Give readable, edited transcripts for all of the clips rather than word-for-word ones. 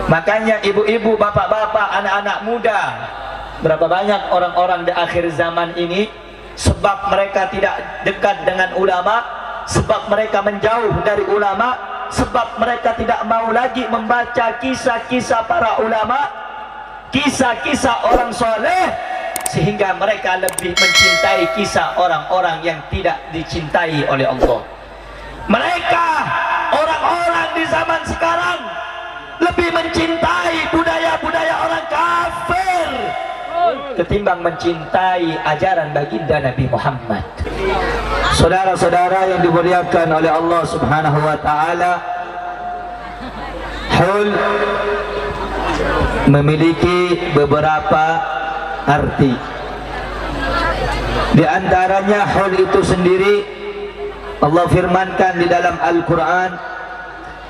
Makanya ibu-ibu, bapak-bapak, anak-anak muda, berapa banyak orang-orang di akhir zaman ini sebab mereka tidak dekat dengan ulama, sebab mereka menjauh dari ulama, sebab mereka tidak mau lagi membaca kisah-kisah para ulama, kisah-kisah orang soleh, sehingga mereka lebih mencintai kisah orang-orang yang tidak dicintai oleh Allah. Mereka, orang-orang di zaman sekarang, lebih mencintai budaya-budaya orang kafir ketimbang mencintai ajaran baginda Nabi Muhammad. Saudara-saudara yang dimuliakan oleh Allah Subhanahu wa taala, haul memiliki beberapa arti. Di antaranya haul itu sendiri Allah firmankan di dalam Al-Qur'an,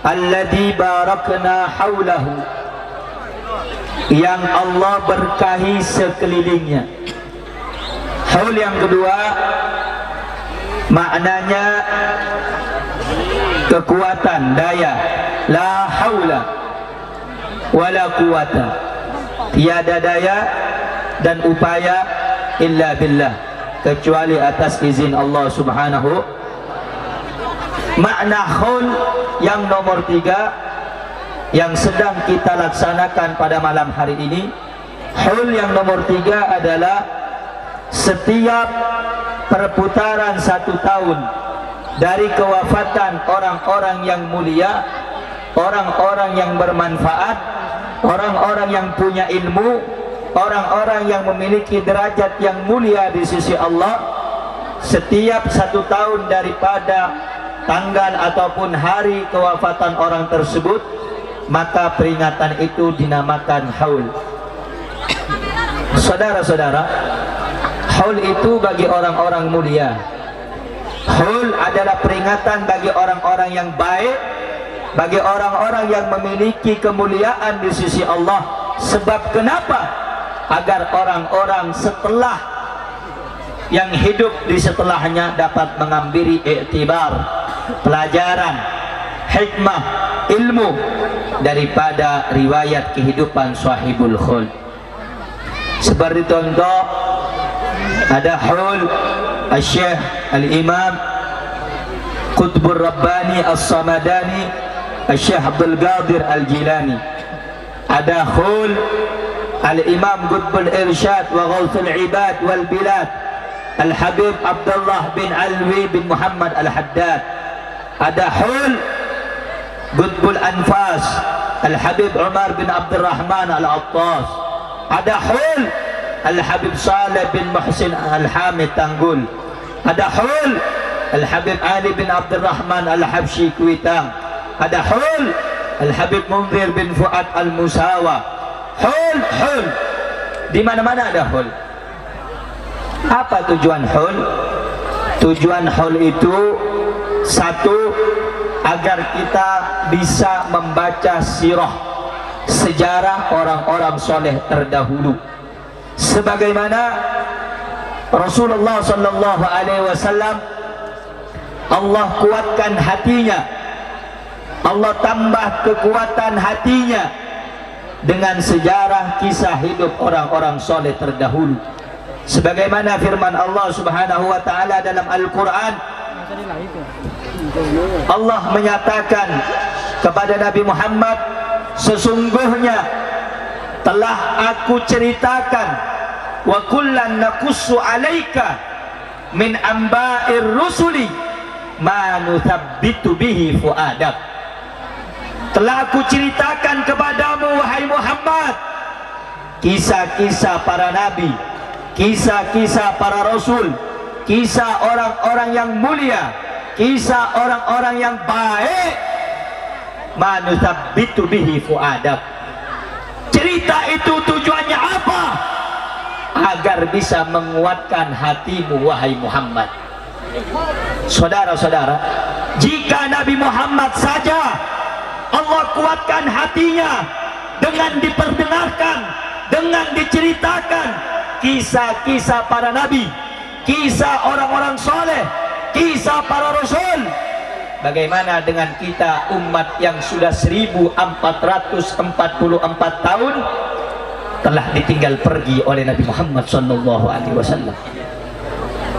alladzi barakna haulahu, yang Allah berkahi sekelilingnya. Haul yang kedua maknanya kekuatan, daya. La haula wala quwata, tiada daya dan upaya illa billah, kecuali atas izin Allah Subhanahu. Makna haul yang nomor 3 yang sedang kita laksanakan pada malam hari ini, haul yang nomor 3 adalah setiap perputaran 1 tahun dari kewafatan orang-orang yang mulia, orang-orang yang bermanfaat, orang-orang yang punya ilmu, orang-orang yang memiliki derajat yang mulia di sisi Allah. Setiap 1 tahun daripada tanggal ataupun hari kewafatan orang tersebut, maka peringatan itu dinamakan haul. Saudara-saudara, haul itu bagi orang-orang mulia. Haul adalah peringatan bagi orang-orang yang baik, bagi orang-orang yang memiliki kemuliaan di sisi Allah. Sebab kenapa? Agar orang-orang setelah yang hidup di setelahnya dapat mengambil iktibar, pelajaran, hikmah, ilmu daripada riwayat kehidupan sahibul khul. Seperti contoh, ada haul Al-Syekh Al-Imam Qutbur Rabbani As-Samadani Al-Syekh Abdul Qadir Al-Jilani. Ada haul Al-Imam Qutbul Irsyad wa Ghawthul Ibad wal Bilad Al-Habib Abdullah bin Alwi bin Muhammad Al-Haddad. Ada haul Qutbul Anfas Al-Habib Umar bin Abdul Rahman Al-Attas. Ada haul Al-Habib Saleh bin Muhsin Al-Hamid Tanggul. Ada haul Al-Habib Ali bin Abdul Rahman Al-Habsyi Kuitang. Ada haul Al-Habib Munzir bin Fuad Al-Musawa. Haul di mana-mana ada haul. Apa tujuan haul? Tujuan haul itu satu, agar kita bisa membaca sirah, sejarah orang-orang soleh terdahulu, sebagaimana Rasulullah sallallahu alaihi wasallam Allah kuatkan hatinya, Allah tambah kekuatan hatinya dengan sejarah kisah hidup orang-orang soleh terdahulu, sebagaimana firman Allah Subhanahu wa taala dalam Al-Qur'an. Allah menyatakan kepada Nabi Muhammad, sesungguhnya telah aku ceritakan, wa kullan naqussu alaika min amba'ir rusuli ma nuthabbitu bihi fuadak. Telah aku ceritakan kepadamu wahai Muhammad kisah-kisah para nabi, kisah-kisah para rasul, kisah orang-orang yang mulia, kisah orang-orang yang baik. Ma nuthabbitu bihi fuadak. Cerita itu tujuannya apa? Agar bisa menguatkan hatimu wahai Muhammad. Saudara-saudara, jika Nabi Muhammad saja Allah kuatkan hatinya dengan diperdengarkan, dengan diceritakan kisah-kisah para nabi, kisah orang-orang soleh, kisah para rasul, bagaimana dengan kita umat yang sudah 1444 tahun telah ditinggal pergi oleh Nabi Muhammad SAW.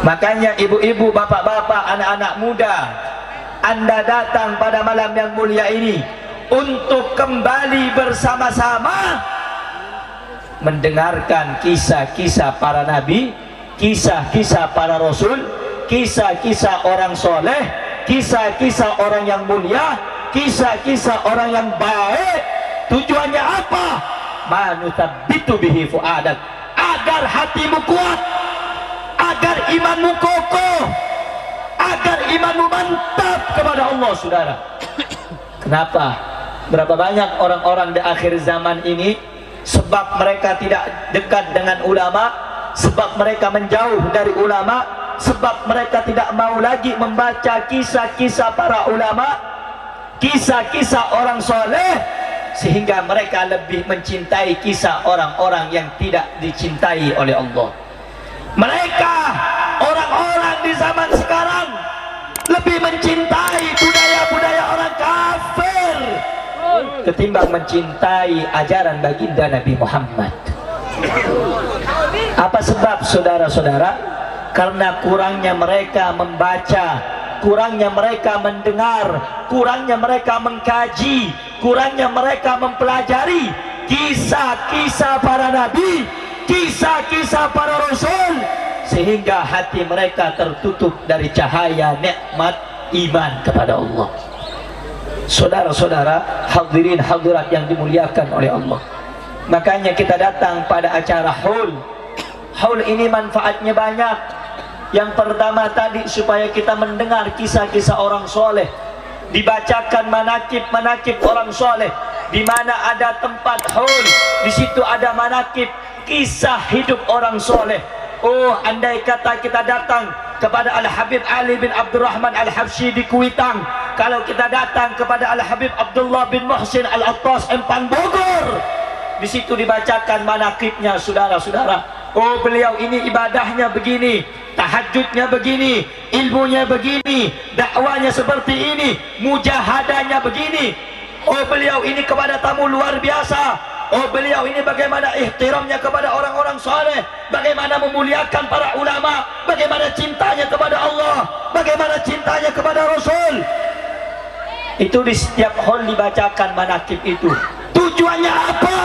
Makanya ibu-ibu, bapak-bapak, anak-anak muda, Anda datang pada malam yang mulia ini untuk kembali bersama-sama mendengarkan kisah-kisah para nabi, kisah-kisah para rasul, kisah-kisah orang soleh, kisah-kisah orang yang mulia, kisah-kisah orang yang baik. Tujuannya apa? Manuthabbitu bihi fu'adak, agar hatimu kuat, agar imanmu kokoh, agar imanmu mantap kepada Allah, saudara. Kenapa? Berapa banyak orang-orang di akhir zaman ini sebab mereka tidak dekat dengan ulama, sebab mereka menjauh dari ulama, sebab mereka tidak mau lagi membaca kisah-kisah para ulama, kisah-kisah orang soleh, sehingga mereka lebih mencintai kisah orang-orang yang tidak dicintai oleh Allah. Mereka, orang-orang di zaman sekarang, lebih mencintai budaya-budaya orang kafir ketimbang mencintai ajaran baginda Nabi Muhammad. Apa sebab, saudara-saudara? Karena kurangnya mereka membaca, kurangnya mereka mendengar, kurangnya mereka mengkaji, kurangnya mereka mempelajari kisah-kisah para nabi, kisah-kisah para rasul, sehingga hati mereka tertutup dari cahaya nikmat iman kepada Allah. Saudara-saudara, hadirin hadirat yang dimuliakan oleh Allah, makanya kita datang pada acara haul. Haul ini manfaatnya banyak. Yang pertama tadi, supaya kita mendengar kisah-kisah orang soleh, dibacakan manakib-manakib orang soleh. Di mana ada tempat haul, di situ ada manakib, kisah hidup orang soleh. Oh, andai kata kita datang kepada Al-Habib Ali bin Abdurrahman Al-Habsyi di Kuitang, kalau kita datang kepada Al-Habib Abdullah bin Muhsin Al-Attas Empang Bogor, di situ dibacakan manakibnya, saudara-saudara. Oh, beliau ini ibadahnya begini, tahajudnya begini, ilmunya begini, dakwanya seperti ini, mujahadahnya begini. Oh, beliau ini kepada tamu luar biasa. Oh, beliau ini bagaimana ihtiramnya kepada orang-orang saleh, bagaimana memuliakan para ulama, bagaimana cintanya kepada Allah, bagaimana cintanya kepada Rasul. Itu di setiap hall dibacakan manakib itu. Tujuannya apa?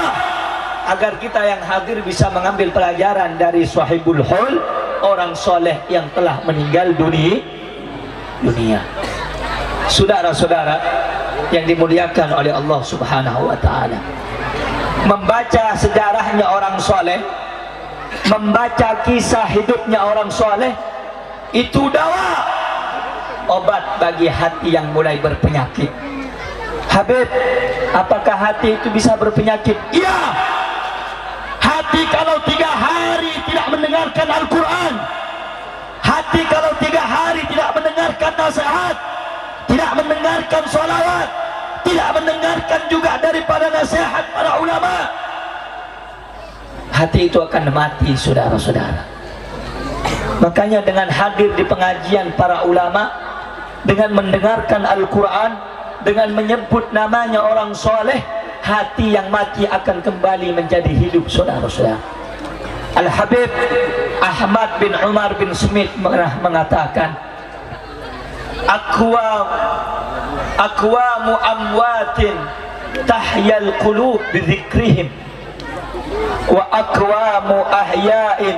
Agar kita yang hadir bisa mengambil pelajaran dari sahibul hall, orang soleh yang telah meninggal dunia. Saudara-saudara yang dimuliakan oleh Allah Subhanahu wa ta'ala, membaca sejarahnya orang soleh, membaca kisah hidupnya orang soleh, itu dawa, obat bagi hati yang mulai berpenyakit. Habib, apakah hati itu bisa berpenyakit? Iya. Hati kalau 3 hari tidak mendengarkan Al-Quran, hati kalau 3 hari tidak mendengarkan nasihat, tidak mendengarkan sholawat, tidak mendengarkan juga daripada nasihat para ulama, hati itu akan mati, saudara-saudara. Makanya dengan hadir di pengajian para ulama, dengan mendengarkan Al-Quran, dengan menyebut namanya orang soleh, hati yang mati akan kembali menjadi hidup, saudara-saudara. Al-Habib Ahmad bin Umar bin Smith mengatakan, aqwamu amwatin tahyal qulub bidzikrihim wa aqwamu ahya'in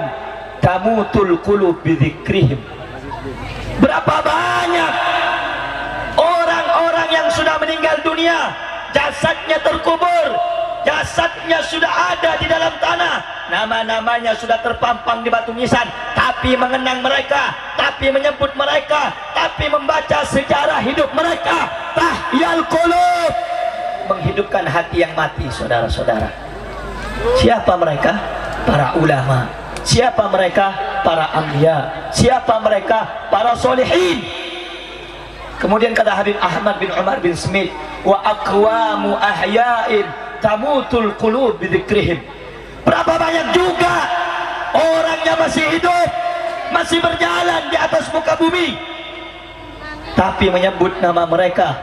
tamutul qulub bidzikrihim. Berapa banyak orang-orang yang sudah meninggal dunia, jasadnya terkubur, jasadnya sudah ada di dalam tanah, nama-namanya sudah terpampang di batu nisan, tapi mengenang mereka, tapi menyebut mereka, tapi membaca sejarah hidup mereka. Tahyal qulub, menghidupkan hati yang mati, saudara-saudara. Siapa mereka? Para ulama. Siapa mereka? Para anbiya. Siapa mereka? Para solihin. Kemudian kata Habib Ahmad bin Umar bin Smith, wa aqwamu ahya'in tamutul qulub bidzikrihim. Berapa banyak juga orang yang masih hidup, masih berjalan di atas muka bumi, tapi menyebut nama mereka,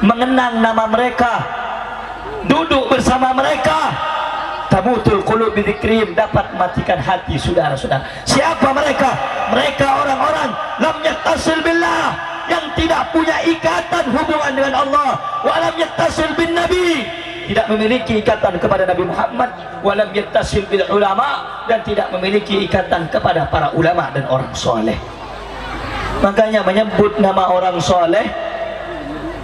mengenang nama mereka, duduk bersama mereka. Tamutul qulub bidzikrim, dapat matikan hati saudara-saudara. Siapa mereka? Mereka orang-orang lam yattasil billah, yang tidak punya ikatan hubungan dengan Allah, wa lam yattasil bin nabi, tidak memiliki ikatan kepada Nabi Muhammad, wa lam yattasil bil ulama, dan tidak memiliki ikatan kepada para ulama dan orang soleh. Makanya menyebut nama orang soleh,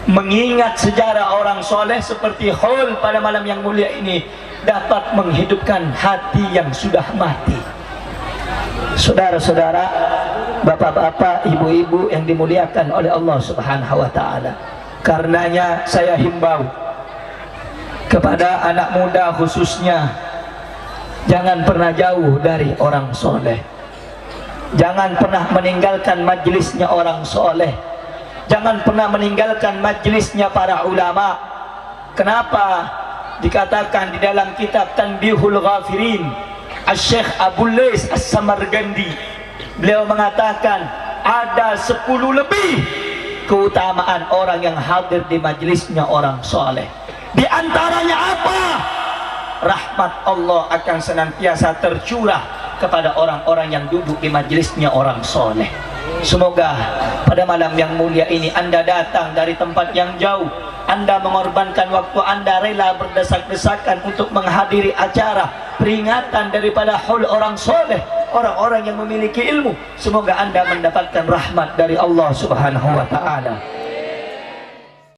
mengingat sejarah orang soleh seperti haul pada malam yang mulia ini, dapat menghidupkan hati yang sudah mati. Saudara-saudara, bapak-bapak, ibu-ibu yang dimuliakan oleh Allah Subhanahu wa ta'ala, karenanya saya himbau kepada anak muda khususnya, jangan pernah jauh dari orang soleh, jangan pernah meninggalkan majlisnya orang soleh, jangan pernah meninggalkan majlisnya para ulama. Kenapa? Dikatakan di dalam kitab Tanbihul Ghafirin, Asy-Syaikh Abu Lais As-Samargandi, beliau mengatakan ada 10 lebih keutamaan orang yang hadir di majlisnya orang soleh. Di antaranya apa? Rahmat Allah akan senantiasa tercurah kepada orang-orang yang duduk di majlisnya orang soleh. Semoga pada malam yang mulia ini Anda datang dari tempat yang jauh, Anda mengorbankan waktu Anda, rela berdesak-desakan untuk menghadiri acara peringatan daripada haul orang soleh, orang-orang yang memiliki ilmu. Semoga Anda mendapatkan rahmat dari Allah Subhanahu wa ta'ala.